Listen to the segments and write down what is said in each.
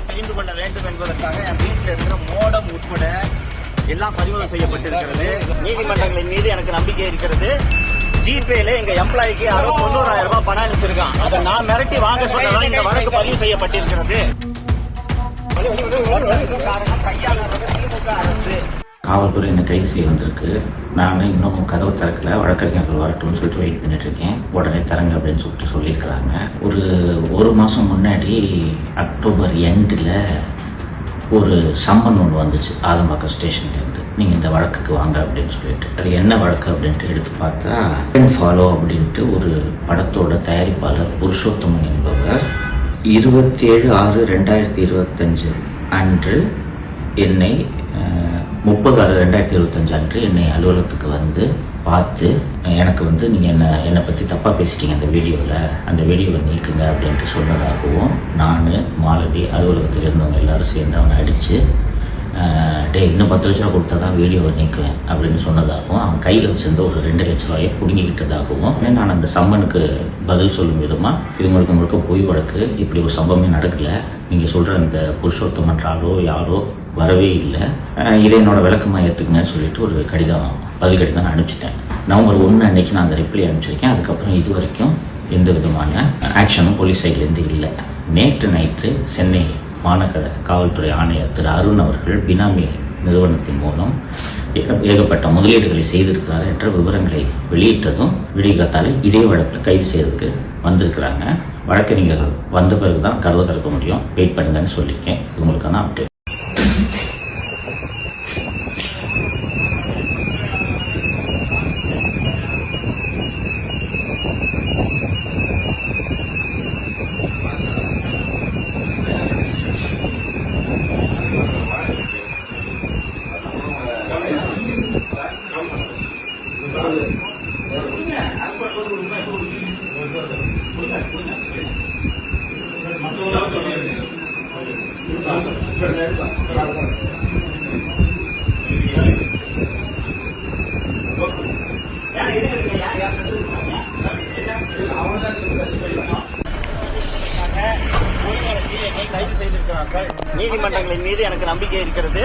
தெரிந்து கொள்ள வேண்டும் என்பதற்காக என் வீட்டில் இருக்கிற மோடம் உட்பட எல்லாம் பறிமுதல் செய்யப்பட்டிருக்கிறது. நீதிமன்றங்களின் மீது எனக்கு நம்பிக்கை இருக்கிறது. ஜிபேல எங்க எம்ப்ளாய்க்கு யாரோ 90,000 ரூபாய் பணம் அனுப்பிச்சிருக்கான். அதை நான் மிரட்டி வாங்க சொன்னதான் இந்த வழக்கு பதிவு செய்யப்பட்டிருக்கிறது. காவல்துறை என்ன கைது செய்ய வந்திருக்கு. நான் இன்னும் கதவு திறக்கல, வழக்கறிஞர்கள் வரட்டும்னு சொல்லிட்டு வெயிட் பண்ணிட்டு இருக்கேன். உடனே தரங்க அப்படின்னு சொல்லிட்டு சொல்லியிருக்கிறாங்க. ஒரு மாதம் முன்னாடி அக்டோபர் எண்டில் ஒரு சம்மன் ஒன்று வந்துச்சு ஆதம்பாக்கம் ஸ்டேஷன்லேருந்து. நீங்கள் இந்த வழக்குக்கு வாங்க அப்படின்னு சொல்லிட்டு. அது என்ன வழக்கு அப்படின்ட்டு எடுத்து பார்த்தா ஃபாலோ அப்படின்ட்டு ஒரு படத்தோட தயாரிப்பாளர் புருஷோத்தமன் என்பவர் 27/6/2025 அன்று என்னை 30/6/2025 அன்று என்னை அலுவலகத்துக்கு வந்து பார்த்து எனக்கு வந்து நீங்கள் என்னை பற்றி தப்பாக பேசிட்டீங்க அந்த வீடியோவில், அந்த வீடியோவை நீக்குங்க அப்படின்ட்டு சொன்னதாகவும், நான் மாலதி அலுவலகத்தில் இருந்தவங்க எல்லோரும் சேர்ந்து அவனை அடித்து இன்னும் 10 லட்ச ரூபா கொடுத்தா தான் வீடியோவை நீக்குவேன் அப்படின்னு சொன்னதாகவும், அவன் கையில் வச்சிருந்த ஒரு 2 லட்ச ரூபாயை பிடுங்கிக்கிட்டதாகவும், நான் அந்த சம்மனுக்கு பதில் சொல்லும் விதமாக இது முழுக்க பொய் வழக்கு, இப்படி ஒரு சம்பவமே நடக்கலை, நீங்கள் சொல்கிற அந்த புருஷோத்தமன்றாலோ யாரோ வரவே இல்லை, இதை என்னோட விளக்கமாக ஏற்றுக்குங்கன்னு சொல்லிட்டு ஒரு பதில் கடிதம் அனுப்பிச்சிட்டேன். நவம்பர் 1 அன்னைக்கு நான் அந்த ரிப்ளை அனுப்பிச்சிருக்கேன். அதுக்கப்புறம் இது வரைக்கும் எந்த விதமான ஆக்ஷனும் போலீஸ் சைட்லேருந்து இல்லை. நேற்று நைட்டு சென்னை மாநகர காவல்துறை ஆணையர் திரு அருண் அவர்கள் பினாமி நிறுவனத்தின் மூலம் ஏகப்பட்ட முதலீடுகளை செய்திருக்கிறார் என்ற விவரங்களை வெளியிட்டதும் விடிகாத்தாலே இதே வழக்கில் கைது செய்யறதுக்கு வந்திருக்கிறாங்க. வழக்கறிஞர்கள் வந்த பிறகுதான் கதவை திறக்க முடியும், வெயிட் பண்ணுங்கன்னு சொல்லியிருக்கேன். இது உங்களுக்கான அப்டேட். நீதிமன்றங்களின் மீது எனக்கு நம்பிக்கை இருக்கிறது.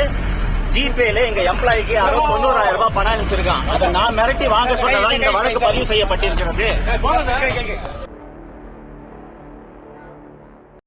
ஜிபேல எங்க எம்ப்ளாய்க்கு யாரோ 90,000 ரூபாய் பணம் அனுப்பிச்சிருக்கான். அதை நான் மிரட்டி வாங்க சொன்னதான் இந்த வழக்கு பதிவு செய்யப்பட்டிருக்கிறது.